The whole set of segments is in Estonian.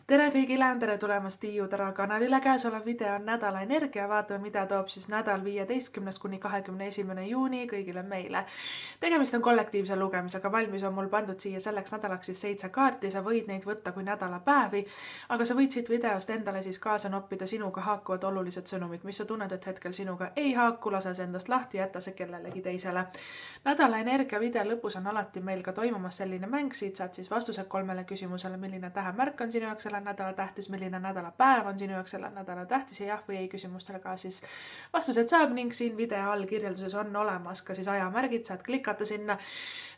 Tere kõigile, tere tulemast Tiiu Tara kanalile. Käesolev video on nädala energia. Vaatame, mida toob siis nädal 15. kuni 21. juuni kõigile meile. Tegemist on kollektiivse lugemisega. Valmis on mul pandud siia selleks nädalaks siis 7 kaarti. Sa võid neid võtta kui nädalapäevi, aga sa võid siit videost endale siis kaasa noppida sinuga haakuvad olulised sõnumid, mis sa tunned, et hetkel sinuga ei haaku, lase see endast lahti, jätta see kellelegi teisele. Nädala energia video lõpus on alati meil ka toimumas selline mäng. Siit saad siis vastused 3 küsimusele, milline tähemärk on sinu jaoks selle nädala tähtis, milline nädalapäev on sinu jaoks selle nädala tähtis ja jah või ei küsimustele ka siis vastused saab ning siin video all kirjelduses on olemas ka siis ajamärgid, saad klikata sinna.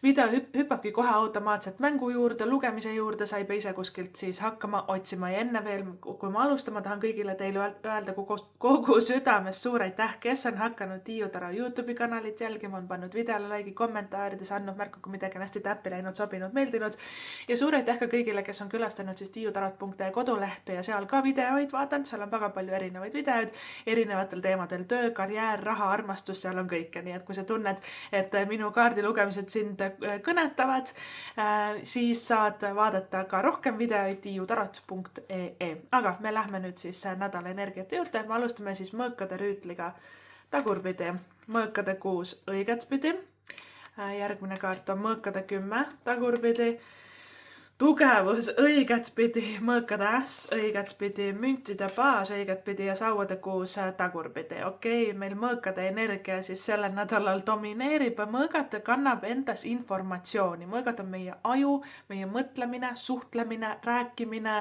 Video hüppabki kohe automaatselt mängu juurde, lugemise juurde, sa ei pea ise kuskilt siis hakkama otsima ja enne veel, kui ma alustama tahan kõigile teile öelda kogu südamest suur aitäh, kes on hakanud Tiiu Tara YouTube'i kanalit jälgima, on pannud videole laigi, kommentaarides andnud märku, kui midagi on hästi täppi läinud, sobinud, meeldinud ja suur aitäh ka kõigile, kes on külastanud siis tiiutarat.ee kodulehte ja seal ka videoid vaadanud, seal on väga palju erinevaid videoid, erinevatel teemadel töö, karjäär, raha, armastus, seal on kõike, nii et kui sa tunned, et minu kaardi lugemised sind kõnetavad, siis saad vaadata ka rohkem videoid tiiutarat.ee. Aga me lähme nüüd siis nädala energiate juurde, me alustame siis mõõkade rüütliga tagurpidi, mõõkade 6 õigetpidi, järgmine kaart on mõõkade 10 tagurpidi, tugevus õigetpidi, mõõkade äss õigetpidi, müntide baas õigetpidi ja sauade 6 tagurpidi. Okei, meil mõõkade energia siis sellel nädalal domineerib. Mõõgad kannab endas informatsiooni. Mõõgad on meie aju, meie mõtlemine, suhtlemine, rääkimine,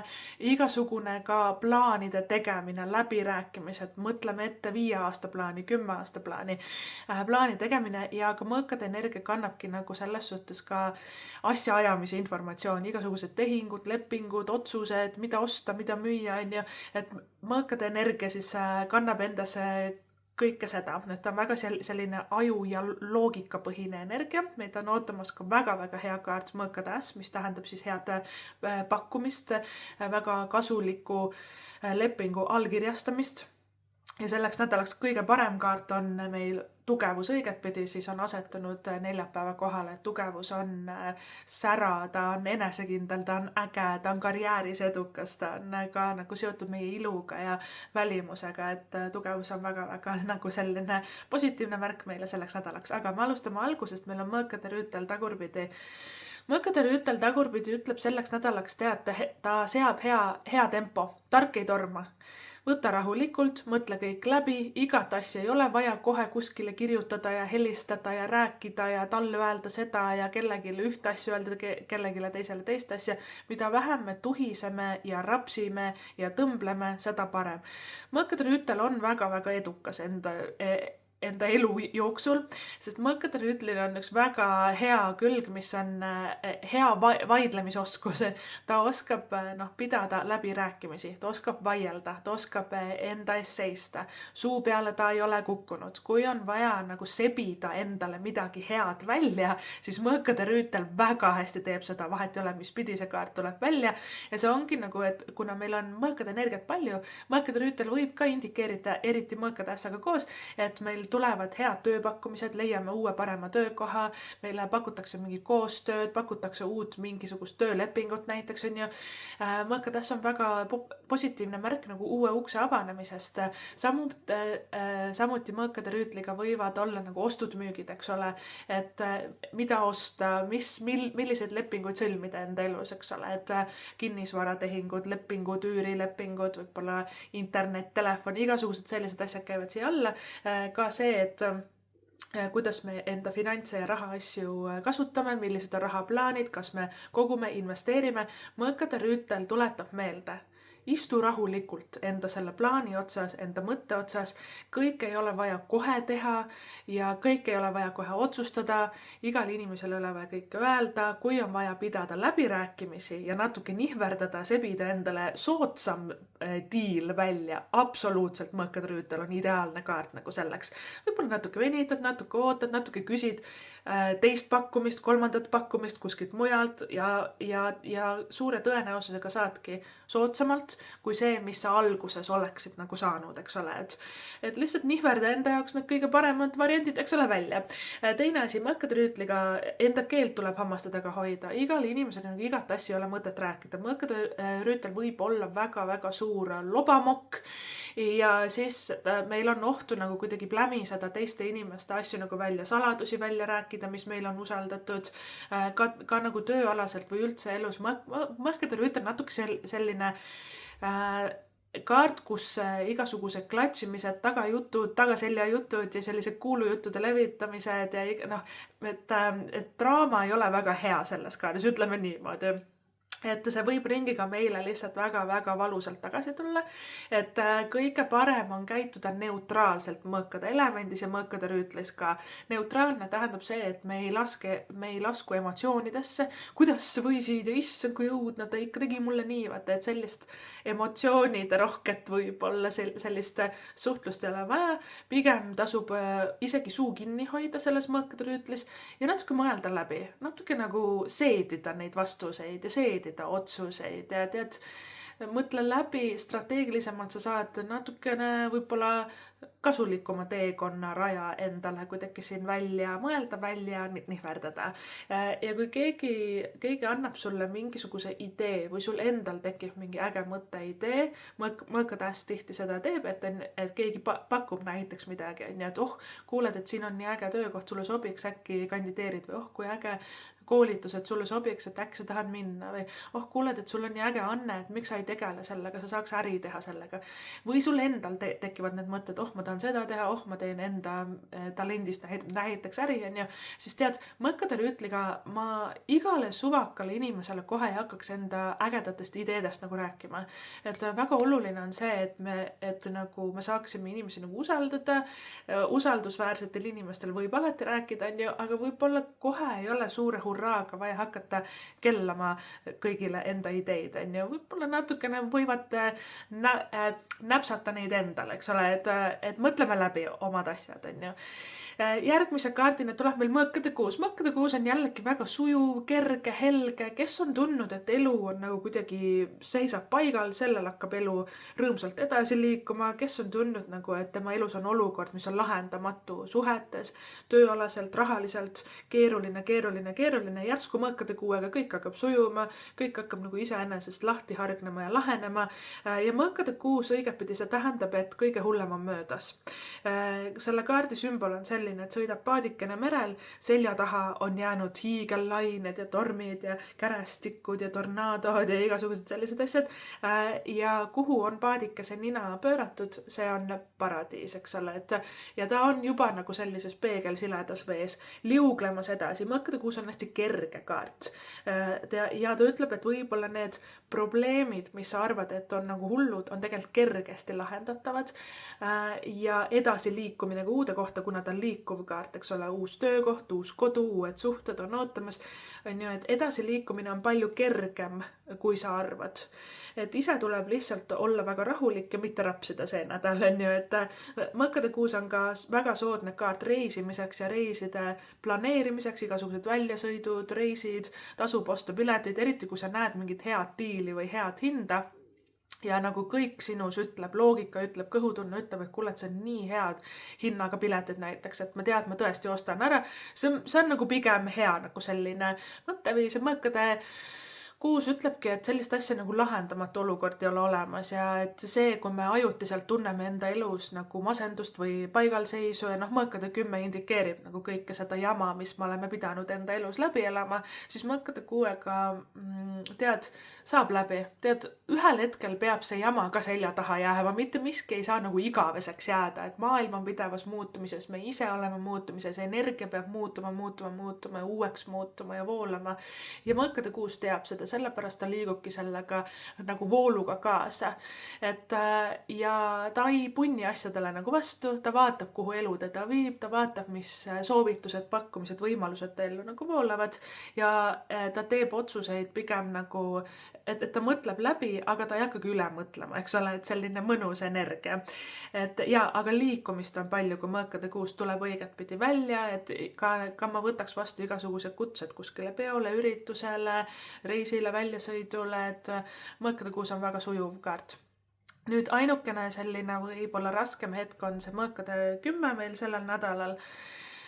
igasugune ka plaanide tegemine, läbirääkimised, mõtleme ette 5 aasta plaani, 10 aasta plaani tegemine ja ka mõõkade energia kannabki nagu selles suhtes ka asjaajamise informatsiooni, igasugused tehingud, lepingud, otsused, mida osta, mida müüa, on ju, et mõõkade energia siis kannab endas kõike seda, et ta on väga selline aju ja loogikapõhine energia, meid on ootamas ka väga-väga hea kaart mõõkade äss, mis tähendab siis head pakkumist, väga kasuliku lepingu allkirjastamist ja selleks nädalaks kõige parem kaart on meil tugevus õigetpidi, siis on asetunud neljapäeva kohale. Tugevus on sära, ta on enesekindel, ta on äge, ta on karjääris edukas, ta on ka nagu seotud meie iluga ja välimusega, et tugevus on väga-väga nagu selline positiivne märk meile selleks nädalaks. Aga me alustame algusest, meil on mõõkade rüütel tagurpidi. Mõõkade rüütel tagurpidi ütleb selleks nädalaks ta seab hea tempo, tark ei torma. Võta rahulikult, mõtle kõik läbi, igat asja ei ole vaja kohe kuskile kirjutada ja helistada ja rääkida ja talle öelda seda ja kellelegi ühte asja öelda, kellelegi teisele teist asja. Mida vähem me tuhiseme ja rapsime ja tõmbleme, seda parem. Mõõkade rüütel on väga-väga edukas enda elu jooksul, sest mõõkade rüütlil on üks väga hea külg, mis on hea vaidlemisoskus. Ta oskab pidada läbirääkimisi, ta oskab vaielda, ta oskab enda eest seista. Suu peale ta ei ole kukkunud. Kui on vaja nagu sebida endale midagi head välja, siis mõõkade rüütel väga hästi teeb seda, vahet ei ole, mis pidi see kaart tuleb välja. Ja see ongi nagu, et kuna meil on mõõkade energiat palju, mõõkade rüütel võib ka indikeerida, eriti mõõkade ässaga koos, et meil tulevad head tööpakkumised, leiame uue parema töökoha, meile pakutakse mingi koostööd, pakutakse uut mingisugust töölepingut näiteks, on ju. Mõõkade äss on väga positiivne märk nagu uue ukse avanemisest. Samuti mõõkade rüütliga võivad olla nagu ostud-müügid, eks ole, et mida osta, milliseid lepinguid sõlmida enda elus, eks ole, et kinnisvaratehingud, lepingud, üürilepingud, võib-olla internet, telefon, igasugused sellised asjad käivad siia alla. Ka see, et kuidas me enda finantse ja raha asju kasutame, millised on rahaplaanid, kas me kogume, investeerime. Mõõkade rüütel tuletab meelde. Istu rahulikult enda selle plaani otsas, enda mõtte otsas, kõik ei ole vaja kohe teha ja kõik ei ole vaja kohe otsustada, igal inimesel ei ole vaja kõike öelda, kui on vaja pidada läbirääkimisi ja natuke nihverdada, sebida endale soodsam diil välja, absoluutselt mõõkade rüütel on ideaalne kaart nagu selleks. Võib-olla natuke venitad, natuke ootad, natuke küsid teist pakkumist, kolmandat pakkumist kuskilt mujalt ja suure tõenäosusega saadki soodsamalt muud kui see, mis sa alguses oleksid nagu saanud, eks ole, et lihtsalt nihverda enda jaoks need kõige paremad variandid, eks ole, välja. Teine asi, mõõkaderüütliga enda keelt tuleb hammaste taga hoida. Igal inimesel nagu igat asja ei ole mõtet rääkida. Mõõkaderüütel võib olla väga-väga suur lobamokk ja siis meil on ohtu nagu kuidagi plämiseda teiste inimeste asju nagu välja, saladusi välja rääkida, mis meil on usaldatud, ka nagu tööalaselt või üldse elus. Mõõkaderüütel natuke selline kaart, kus igasugused klatšimised, tagajutud, tagaseljajutud ja sellised kuulujuttude levitamised ja et draama ei ole väga hea selles kaardis, ütleme niimoodi. Et see võib ringiga meile lihtsalt väga-väga valusalt tagasi tulla, et kõige parem on käituda neutraalselt mõõkade elemendis ja mõõkade rüütlis ka. Neutraalne tähendab see, et me ei lasku emotsioonidesse, kuidas võisid ja issand, kui õudne, ta ikka tegi mulle nii, vaata, et sellist emotsioonide rohket võib-olla sellist suhtlust ei ole vaja, pigem tasub isegi suu kinni hoida selles mõõkade rüütlis ja natuke mõelda läbi, natuke nagu seedida neid vastuseid ja seedida otsuseid ja tead, mõtle läbi, strateegilisemalt sa saad natukene võib-olla kasulikuma teekonna raja endale kuidagi siin välja mõelda, välja nihverdada. Ja kui keegi annab sulle mingisuguse idee või sul endal tekib mingi äge mõte idee, mõõkad hästi tihti seda teeb, et keegi pakub näiteks midagi, et kuuled, et siin on nii äge töökoht, sulle sobiks, äkki kandideerid või kui äge koolitused sulle sobiks, et äkki sa tahad minna või kuuled, et sul on nii äge anne, et miks sa ei tegele sellega, sa saaks äri teha sellega. Või sul endal tekivad need mõtted, ma tahan seda teha, ma teen enda talendist näiteks äri, siis tead, mõõkade rüütliga ma igale suvakale inimesele kohe ei hakkaks enda ägedatest ideedest nagu rääkima. Et väga oluline on see, et me saaksime inimesi nagu usaldada, usaldusväärsetel inimestel võib alati rääkida, aga võib-olla kohe ei ole suure hurraaga vaja hakata kellama kõigile enda ideid, võib-olla natukene võivad näpsata neid endale, eks ole, et mõtleme läbi omad asjad, Järgmise kaardina tuleb meil mõõkade kuus. Mõõkade kuus on jällegi väga sujuv, kerge, helge, kes on tundnud, et elu on nagu kuidagi seisab paigal, sellel hakkab elu rõõmsalt edasi liikuma, kes on tundnud nagu, et tema elus on olukord, mis on lahendamatu suhetes, tööalaselt, rahaliselt, keeruline, järsku mõõkade kuuega kõik hakkab sujuma, kõik hakkab nagu iseenesest lahti hargnema ja lahenema ja mõõkade kuus õigetpidi see tähendab, et kõige hullem on möödas. Selle kaardi sümbol on selline, et sõidab paadikene merel, selja taha on jäänud hiigellained ja tormid ja kärestikud ja tornaadod ja igasugused sellised asjad ja kuhu on paadikese nina pööratud, see on paradiis, eks ole, ja ta on juba nagu sellises peegelsiledas vees liuglemas edasi. Mõõkade kuus on hästi kerge kaart ja ta ütleb, et võib-olla need probleemid, mis sa arvad, et on nagu hullud, on tegelikult kergesti lahendatavad ja edasi liikumine ka uude kohta, kuna ta on liikuv kaart, eks ole, uus töökoht, uus kodu, uued suhted on ootamas, et edasi liikumine on palju kergem, kui sa arvad. Et ise tuleb lihtsalt olla väga rahulik ja mitte rapsida see nädal, et mõõkade kuus on ka väga soodne kaart reisimiseks ja reiside planeerimiseks, igasugused väljasõidud, reisid, tasub osta piletid, eriti kui sa näed mingit head diili või head hinda. Ja nagu kõik sinus ütleb, loogika ütleb, kõhutunne ütleb, et kuule, et see on nii head hinnaga piletid näiteks, et ma tead, ma tõesti ostan ära. See on nagu pigem hea nagu selline mõtteviis ja mõõkade kuus ütlebki, et sellist asja nagu lahendamatu olukord ei ole olemas ja et see, kui me ajutiselt tunneme enda elus nagu masendust või paigalseisu ja mõõkade 10 indikeerib nagu kõike seda jama, mis me oleme pidanud enda elus läbi elama, siis mõõkade kuuega tead, saab läbi. Tead, ühel hetkel peab see jama ka selja taha jääma, mitte miski ei saa nagu igaveseks jääda, et maailm on pidevas muutumises, me ise oleme muutumises, energia peab muutuma ja uueks muutuma ja voolama ja mõõkade kuus teab seda, sellepärast ta liigubki sellega nagu vooluga kaasa. Ja ta ei punni asjadele nagu vastu, ta vaatab, kuhu elu teda viib, ta vaatab, mis soovitused, pakkumised, võimalused ta ellu nagu voolavad ja ta teeb otsuseid pigem nagu, et ta mõtleb läbi, aga ta ei hakkagi üle mõtlema, eks ole, et selline mõnus energia. Aga liikumist on palju, kui mõõkade kuus tuleb õigetpidi välja, et ka ma võtaks vastu igasugused kutsed kuskile peole, üritusele, reisile, spordile, väljasõidule, et mõõkade 6 on väga sujuv kaart. Nüüd ainukene selline võib-olla raskem hetk on see mõõkade 10 meil sellel nädalal.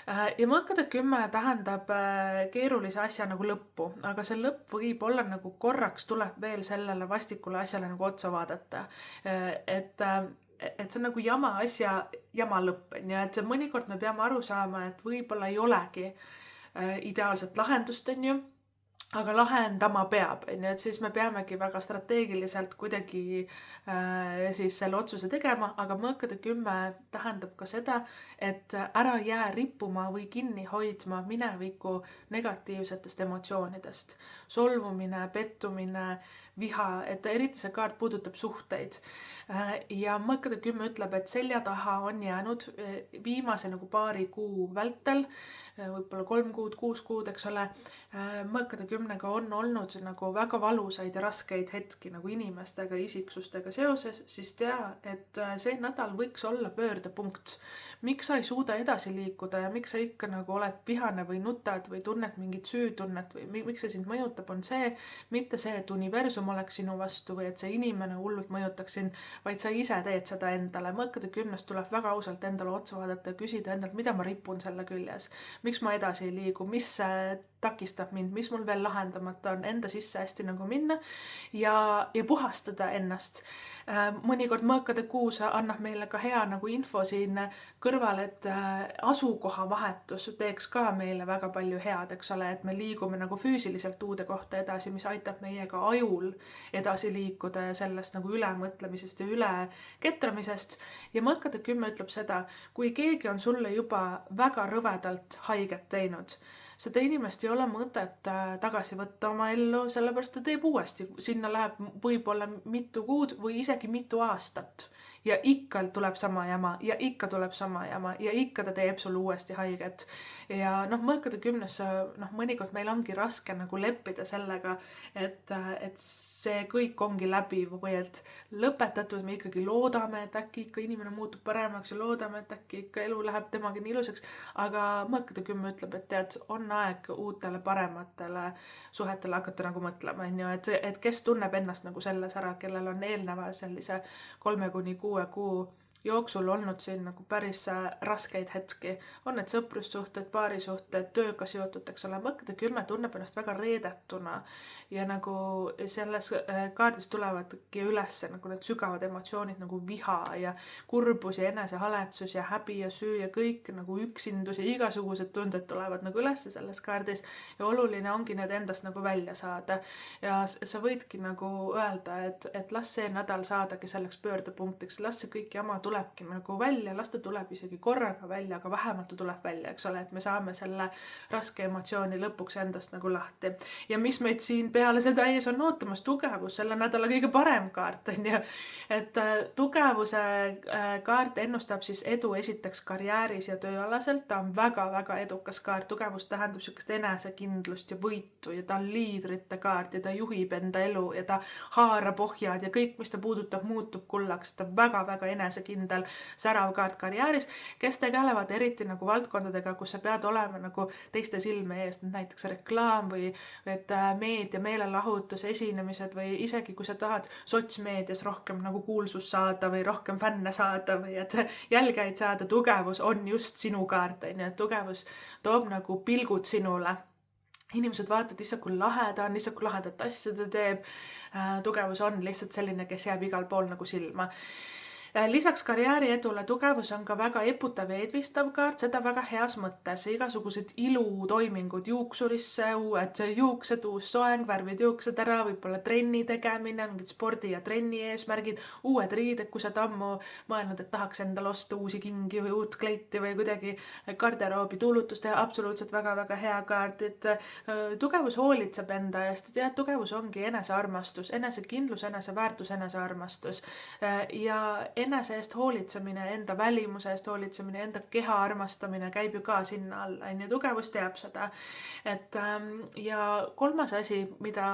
Ja mõõkade 10 tähendab keerulise asja nagu lõppu, aga see lõpp võib olla nagu korraks tuleb veel sellele vastikule asjale nagu otsa vaadata. Et see on nagu jama asja jama lõpp, on ju, et see mõnikord me peame aru saama, et võib-olla ei olegi ideaalset lahendust, on ju, aga lahendama peab, on ju, et siis me peamegi väga strateegiliselt kuidagi siis selle otsuse tegema, aga mõõkade 10 tähendab ka seda, et ära jää rippuma või kinni hoidma mineviku negatiivsetest emotsioonidest. Solvumine, pettumine, viha, et eriti see kaart puudutab suhteid. Ja mõõkade 10 ütleb, et selja taha on jäänud viimase nagu paari kuu vältel, võib-olla 3 kuud, 6 kuud, eks ole, mõõkade 10-ga on olnud nagu väga valusaid ja raskeid hetki nagu inimestega, isiksustega seoses, siis tea, et see nädal võiks olla pöördepunkt. Miks sa ei suuda edasi liikuda ja miks sa ikka nagu oled vihane või nutad või tunned mingit süütunnet või miks see sind mõjutab, on see, mitte see, et universum oleks sinu vastu või et see inimene hullult mõjutaks sind, vaid sa ise teed seda endale. Mõõkade 10 tuleb väga ausalt endale otsa vaadata ja küsida endalt, mida ma ripun selle küljes. Miks ma edasi ei liigu, mis takistab mind, mis mul veel lahendamata on, enda sisse hästi nagu minna ja puhastada ennast. Mõnikord mõõkade 6 annab meile ka hea nagu info siin kõrval, et asukoha vahetus teeks ka meile väga palju head, eks ole, et me liigume nagu füüsiliselt uude kohta edasi, mis aitab meiega ajul edasi liikuda ja sellest nagu ülemõtlemisest ja üle ketramisest. Ja mõõkade 10 ütleb seda, kui keegi on sulle juba väga rõvedalt haiget teinud, seda inimest ei ole mõtet tagasi võtta oma ellu, sellepärast ta teeb uuesti. Sinna läheb võib-olla mitu kuud või isegi mitu aastat. Ja ikka tuleb sama jama ja ikka tuleb sama jama ja ikka ta teeb sulle uuesti haiget. Ja mõõkade 10 mõnikord meil ongi raske nagu leppida sellega, et see kõik ongi läbiv või et lõpetatud, me ikkagi loodame, et äkki ikka inimene muutub paremaks ja loodame, et äkki ikka elu läheb temaga nii ilusaks, aga mõõkade 10 ütleb, et tead, on aeg uutele parematele suhetele hakata nagu mõtlema, et kes tunneb ennast nagu selles ära, kellel on eelneva sellise 3-6 kuu jooksul olnud siin nagu päris raskeid hetki. On need sõprussuhted, paarisuhted, tööga seotud, eks ole. Mõõkade 10 tunneb ennast väga reedetuna ja nagu selles kaardis tulevadki üles nagu need sügavad emotsioonid nagu viha ja kurbus ja enesehaletsus ja häbi ja süü ja kõik nagu üksindus ja igasugused tunded tulevad nagu üles selles kaardis ja oluline ongi need endast nagu välja saada. Ja sa võidki nagu öelda, et las see nädal saadagi selleks pöördepunktiks, las see kõik jama tulebki nagu välja, las ta tuleb isegi korraga välja, aga vähemalt ta tuleb välja, eks ole, et me saame selle raske emotsiooni lõpuks endast nagu lahti. Ja mis meid siin peale seda ees on ootamas, tugevus, selle nädala kõige parem kaart on ju, et tugevuse kaart ennustab siis edu esiteks karjääris ja tööalaselt, ta on väga-väga edukas kaart, tugevus tähendab sükest enesekindlust ja võitu ja ta on liidrite kaart ja ta juhib enda elu ja ta haarab ohjad ja kõik, mis ta puudutab, muutub kullaks, ta on väga-väga enesekindel särav kaart karjääris, kes tegelevad eriti nagu valdkondadega, kus sa pead olema nagu teiste silme eest, näiteks reklaam või et meedia, meelelahutus, esinemised või isegi kui sa tahad sotsmeedias rohkem nagu kuulsust saada või rohkem fänne saada või et jälgijaid saada, tugevus on just sinu kaart, on ju, et tugevus toob nagu pilgud sinule. Inimesed vaatavad lihtsalt kui lahe ta on, lihtsalt kui lahedat asja ta teeb. Tugevus on lihtsalt selline, kes jääb igal pool nagu silma. Lisaks karjääri edule tugevus on ka väga eputav ja edvistav kaart, seda väga heas mõttes. Igasugused ilutoimingud juuksurisse, uued juuksed, uus soeng, värvid juuksed ära, võib-olla trenni tegemine, mingid spordi ja trenni eesmärgid, uued riided, kui sa ammu mõelnud, et tahaks endale osta uusi kingi või uut kleiti või kuidagi garderoobi tuulutus teha, absoluutselt väga-väga hea kaart, et tugevus hoolitseb enda eest, et tugevus ongi enesearmastus, enesekindlus, eneseväärtus, enesearmastus ja enese eest hoolitsemine, enda välimuse eest hoolitsemine, enda keha armastamine käib ju ka sinna alla, on ju, tugevus teab seda. Ja kolmas asi, mida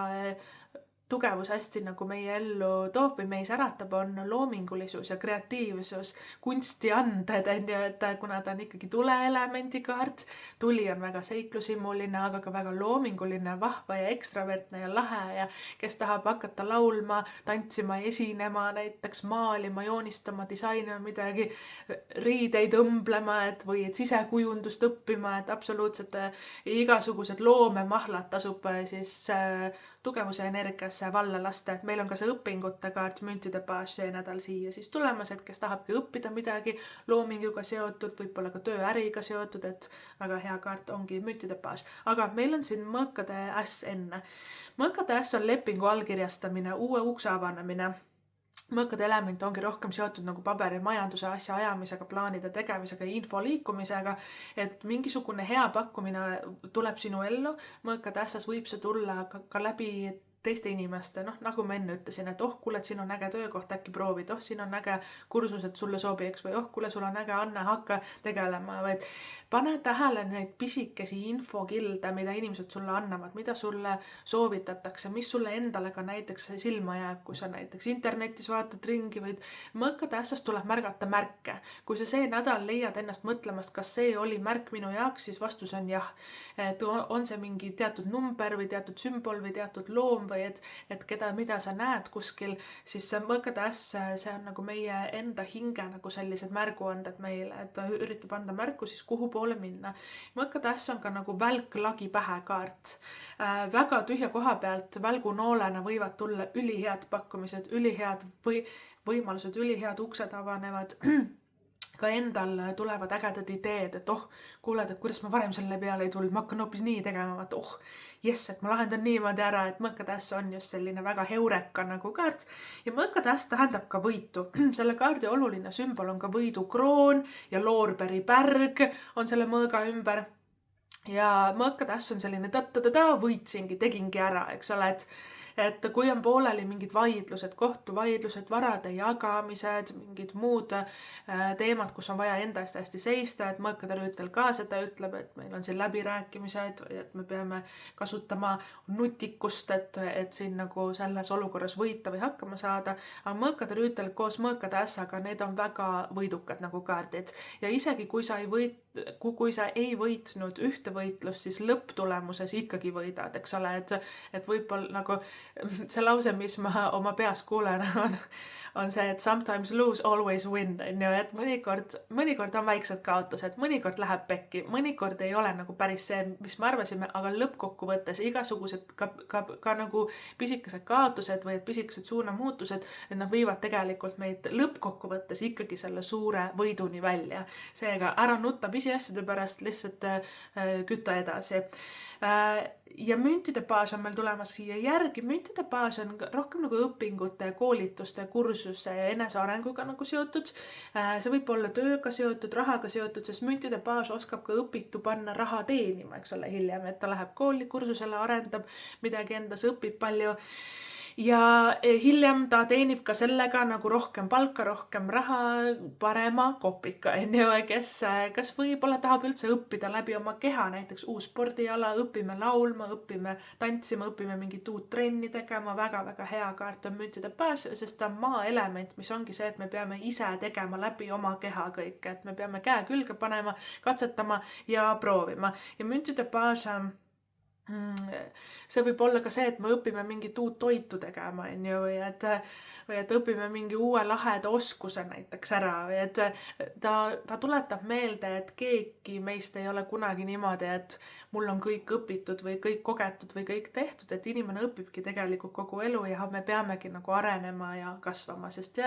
tugevus hästi nagu meie ellu toob või meis äratab, on loomingulisus ja kreatiivsus, kunstianded, et kuna ta on ikkagi tuleelemendi kaart, tuli on väga seiklusimuline, aga ka väga loominguline, vahva ja ekstravertne ja lahe ja kes tahab hakata laulma, tantsima, esinema, näiteks maalima, joonistama, disainima midagi, riideid õmblema, või sisekujundust õppima, et absoluutselt igasugused loomemahlad tasub siis tugevuse energiasse valla lasta, et meil on ka see õpingute kaart, müntide baas see nädal siia siis tulemas, et kes tahabki õppida midagi loominguga seotud, võib-olla ka tööäriga seotud, et väga hea kaart ongi müntide baas. Aga meil on siin mõõkade äss enne. Mõõkade äss on lepingu allkirjastamine, uue ukse avanemine. Mõõkade element ongi rohkem seotud nagu paberi majanduse asja ajamisega, plaanide tegemisega ja info liikumisega, et mingisugune hea pakkumine tuleb sinu ellu. Mõõkade ässas võib see tulla ka läbi teiste inimeste, nagu ma enne ütlesin, et kuule, et siin on äge töökoht, äkki proovid, siin on äge kursus, et sulle sobiks või kuule, sul on äge Anne, hakka tegelema, või pane tähele neid pisikesi infokilde, mida inimesed sulle annavad, mida sulle soovitatakse, mis sulle endale ka näiteks silma jääb, kui sa näiteks internetis vaatad ringi või mõõkade ässast tuleb märgata märke. Kui sa see nädal leiad ennast mõtlemast, kas see oli märk minu jaoks, siis vastus on jah. Et on see mingi teatud number või teatud sümbol või teatud loom või et mida sa näed kuskil, siis see mõõkade äss, see on nagu meie enda hinge nagu sellised märguanded meile, et ta üritab anda märku siis kuhu poole minna. Mõõkade äss on ka nagu välk lagi pähe kaart. Väga tühja koha pealt välgunoolena võivad tulla ülihead pakkumised, ülihead võimalused, ülihead uksed avanevad. Ka endal tulevad ägedad ideed, et kuuled, et kuidas ma varem selle peale ei tulnud, ma hakkan hoopis nii tegema, et jess, et ma lahendan niimoodi ära, et mõõkade äss on just selline väga heureka nagu kaart. Ja mõõkade äss tähendab ka võitu. Selle kaardi oluline sümbol on ka võidukroon ja loorbäripärg on selle mõõga ümber. Ja mõõkade äss on selline võitsingi, tegingi ära, eks ole, et kui on pooleli mingid vaidlused, kohtuvaidlused, varade jagamised, mingid muud teemad, kus on vaja enda eest hästi seista, et mõõkade rüütel ka seda ütleb, et meil on siin läbirääkimised, et me peame kasutama nutikust, et siin nagu selles olukorras võita või hakkama saada. Aga mõõkade rüütel koos mõõkade ässaga, need on väga võidukad nagu kaardid. Ja isegi kui sa ei võitnud ühte võitlust, siis lõpptulemuses ikkagi võidad, eks ole, et võib-olla nagu see lause, mis ma oma peas kuulen, on see, et sometimes lose, always win, et mõnikord on väiksed kaotused, mõnikord läheb pekki, mõnikord ei ole nagu päris see, mis me arvasime, aga lõppkokkuvõttes igasugused ka nagu pisikesed kaotused või pisikesed suunamuutused, et nad viivad tegelikult meid lõppkokkuvõttes ikkagi selle suure võiduni välja. Seega ära nutta pisiasjade pärast, lihtsalt kütta edasi. Ja müntide baas on meil tulemas siia järgi. Müntide baas on rohkem nagu õpingute, koolituste, kursuse ja enesearenguga nagu seotud. See võib olla tööga seotud, rahaga seotud, sest müntide baas oskab ka õpitu panna raha teenima, eks ole, hiljem, et ta läheb kooli kursusele, arendab midagi endas, õpib palju. Ja hiljem ta teenib ka sellega nagu rohkem palka, rohkem raha, parema kopika, kes võib-olla tahab üldse õppida läbi oma keha, näiteks uus spordiala, õpime laulma, õpime tantsima, õpime mingit uut trenni tegema, väga-väga hea kaart on müntide baas, sest ta on maa element, mis ongi see, et me peame ise tegema läbi oma keha kõike, et me peame käe külge panema, katsetama ja proovima. Ja müntide baas see võib olla ka see, et me õpime mingit uut toitu tegema, või et õpime mingi uue laheda oskuse näiteks ära, või et ta tuletab meelde, et keegi meist ei ole kunagi niimoodi, et mul on kõik õpitud või kõik kogetud või kõik tehtud, et inimene õpibki tegelikult kogu elu ja me peamegi nagu arenema ja kasvama, sest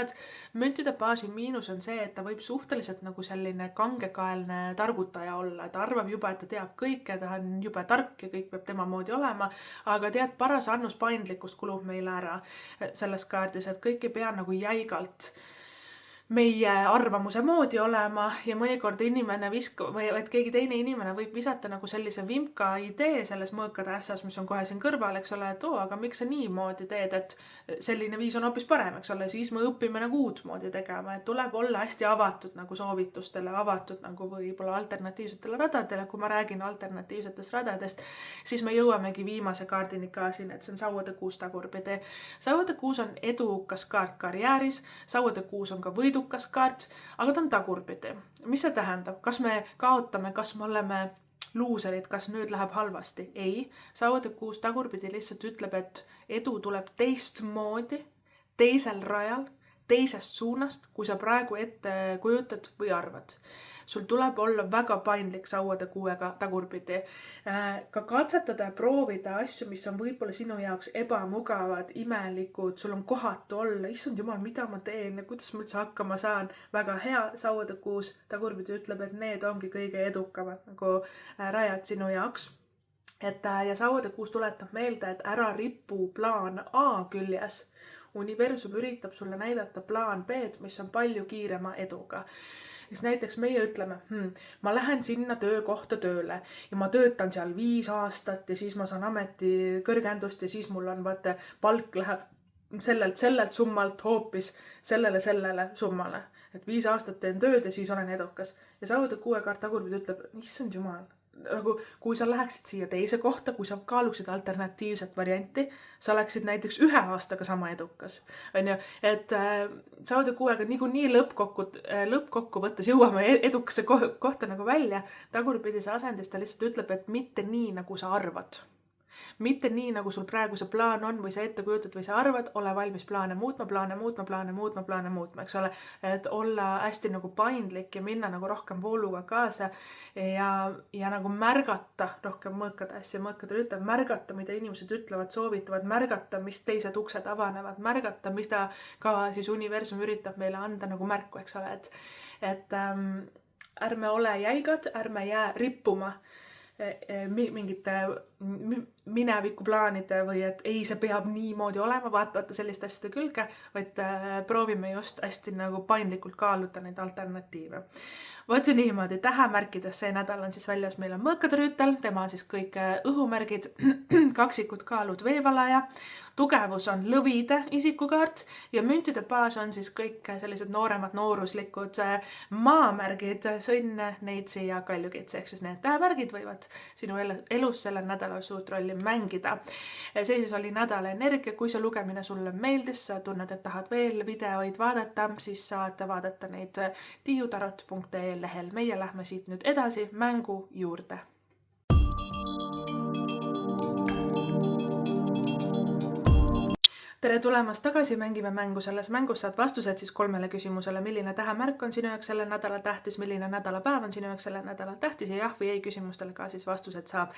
müntide baasi miinus on see, et ta võib suhteliselt nagu selline kangekaelne targutaja olla, ta arvab juba, et ta teab kõike, ta on jube tark ja kõik peab tema moodi olema, aga paras annus paindlikkust kulub meile ära selles kaardis, et kõik ei pea nagu jäigalt meie arvamuse moodi olema ja mõnikord inimene või et keegi teine inimene võib visata nagu sellise vimka idee selles mõõkade ässas, mis on kohe siin kõrval, eks ole, et aga miks sa niimoodi teed, et selline viis on hoopis parem, eks ole, siis me õpime nagu uutmoodi tegema, et tuleb olla hästi avatud nagu soovitustele, avatud nagu võib-olla alternatiivsetele radadele. Kui ma räägin alternatiivsetest radadest, siis me jõuamegi viimase kaardini ka siin, et see on sauade kuus tagurpidi. Sauade kuus on edukas kaart karjääris, sauade kuus on ka võidukas kaart, aga ta on tagurpidi. Mis see tähendab? Kas me kaotame, kas me oleme luuserid, kas nüüd läheb halvasti? Ei. Sauade kuus tagurpidi lihtsalt ütleb, et edu tuleb teistmoodi, teisel rajal, teisest suunast, kui sa praegu ette kujutad või arvad. Sul tuleb olla väga paindlik sauade kuuega tagurpidi. Ka katsetada ja proovida asju, mis on võib-olla sinu jaoks ebamugavad, imelikud, sul on kohatu olla, issand jumal, mida ma teen ja kuidas ma üldse hakkama saan. Väga hea, sauade kuus tagurpidi ütleb, et need ongi kõige edukamad nagu rajad sinu jaoks. Ja sauade kuus tuletab meelde, et ära ripu plaan A küljes. Universum üritab sulle näidata plaan B-d, mis on palju kiirema eduga. Siis näiteks meie ütleme, ma lähen sinna töökohta tööle ja ma töötan seal 5 aastat ja siis ma saan ameti kõrgendust ja siis mul on palk läheb sellelt summalt hoopis sellele summale. Et 5 aastat teen tööd ja siis olen edukas. Ja sauade kuue kaart tagurpidi ütleb, issand jumal. Nagu, kui sa läheksid siia teise kohta, kui sa kaaluksid alternatiivset varianti, sa oleksid näiteks 1 aastaga sama edukas. Et sauade kuuega nii lõppkokkuvõttes jõuame edukasse kohta nagu välja. Tagurpidise asendis ta lihtsalt ütleb, et mitte nii, nagu sa arvad. Mitte nii, nagu sul praegu see plaan on või sa ette kujutad või sa arvad, ole valmis plaane muutma, eks ole, et olla hästi nagu paindlik ja minna nagu rohkem vooluga kaasa ja nagu märgata rohkem mõõkade asja, mõõkadele ütleb, märgata, mida inimesed ütlevad, soovitavad, märgata, mis teised uksed avanevad, märgata, mida ka siis universum üritab meile anda nagu märku, eks ole, et ärme ole jäigad, ärme jää rippuma mingite minevikuplaanide või et ei, see peab niimoodi olema, vaata selliste asjade külge, vaid proovime just hästi nagu paindlikult kaaluda neid alternatiive. Võtsi niimoodi, tähemärkides see nädal on siis väljas, meil on mõõkade rüütel, tema on siis kõik õhumärgid, kaksikud, kaalud, veevalaja, tugevus on lõvide isikukaart ja müntide baas on siis kõik sellised nooremad nooruslikud maamärgid, sõnn, neitsi ja kaljukits, ehk siis need tähemärgid võivad sinu elus sellel nädalal suurt rolli mängida. See siis oli nädala energia, kui see lugemine sulle meeldis, sa tunned, et tahad veel videoid vaadata, siis saad vaadata neid tiiutarot.ee lehel. Meie lähme siit nüüd edasi mängu juurde. Tere tulemast tagasi, mängime mängu. Selles mängus saad vastused siis 3 küsimusele, milline tähemärk on sinu jaoks selle nädala tähtis, milline nädalapäev on sinu jaoks selle nädala tähtis ja jah või ei küsimustele ka siis vastused saab.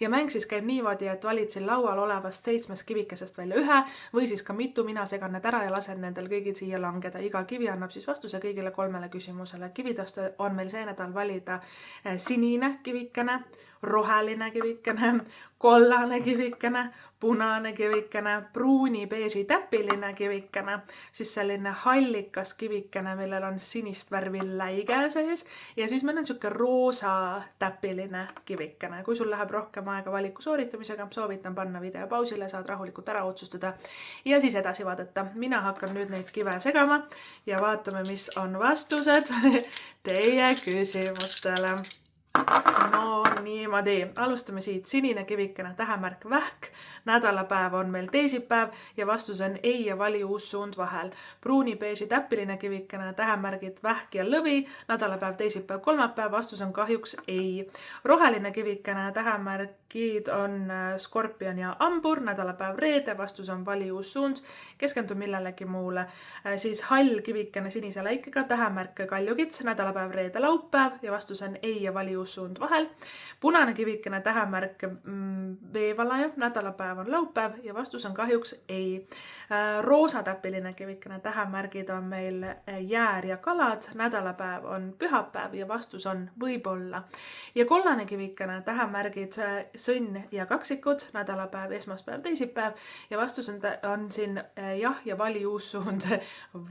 Ja mäng siis käib niimoodi, et valid siin laual olevast 7 kivikesest välja 1 või siis ka mitu, mina segan need ära ja lasen nendel kõigil siia langeda. Iga kivi annab siis vastuse kõigile 3 küsimusele. Kividest on meil see nädal valida sinine kivikene, roheline kivikene, kollane kivikene, punane kivikene, pruuni beeži täpiline kivikene, siis selline hallikas kivikene, millel on sinist värvi läige sees ja siis meil on siuke roosa täpiline kivikene. Kui sul läheb rohkem aega valiku sooritamisega, soovitan panna video pausile, saad rahulikult ära otsustada ja siis edasi vaadata. Mina hakkan nüüd neid kive segama ja vaatame, mis on vastused teie küsimustele. No niimoodi, alustame siit. Sinine kivikene, tähemärk vähk, nädalapäev on meil teisipäev ja vastus on ei ja vali uus suund vahel. Pruuni beeži täpiline kivikene, tähemärgid vähk ja lõvi, nädalapäev teisipäev, kolmapäev, vastus on kahjuks ei. Roheline kivikene, tähemärgid on skorpion ja ambur, nädalapäev reede, vastus on vali uus suund, keskendu millelegi muule. Siis hall kivikene sinise läikega, tähemärk kaljukits, nädalapäev reede laupäev ja vastus on ei ja vali uussuund vahel. Punane kivikene tähemärk veevalaja, nädalapäev on laupäev ja vastus on kahjuks ei. Roosatäpiline kivikene tähemärgid on meil jäär ja kalad, nädalapäev on pühapäev ja vastus on võib-olla. Ja kollane kivikene tähemärgid sõnn ja kaksikud, nädalapäev, esmaspäev, teisipäev ja vastus on siin jah ja vali uussuund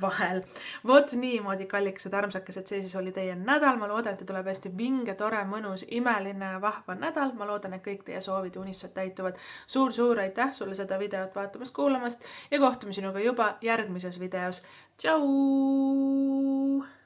vahel. Vot niimoodi, kallikesed armsakesed, see siis oli teie nädal. Ma loodan, et tuleb hästi vinge, tore, mõnus, imeline, vahva nädal. Ma loodan, et kõik teie soovid ja unistused täituvad. Suur aitäh sulle seda videot vaatamast, kuulamast ja kohtume sinuga juba järgmises videos. Tšau!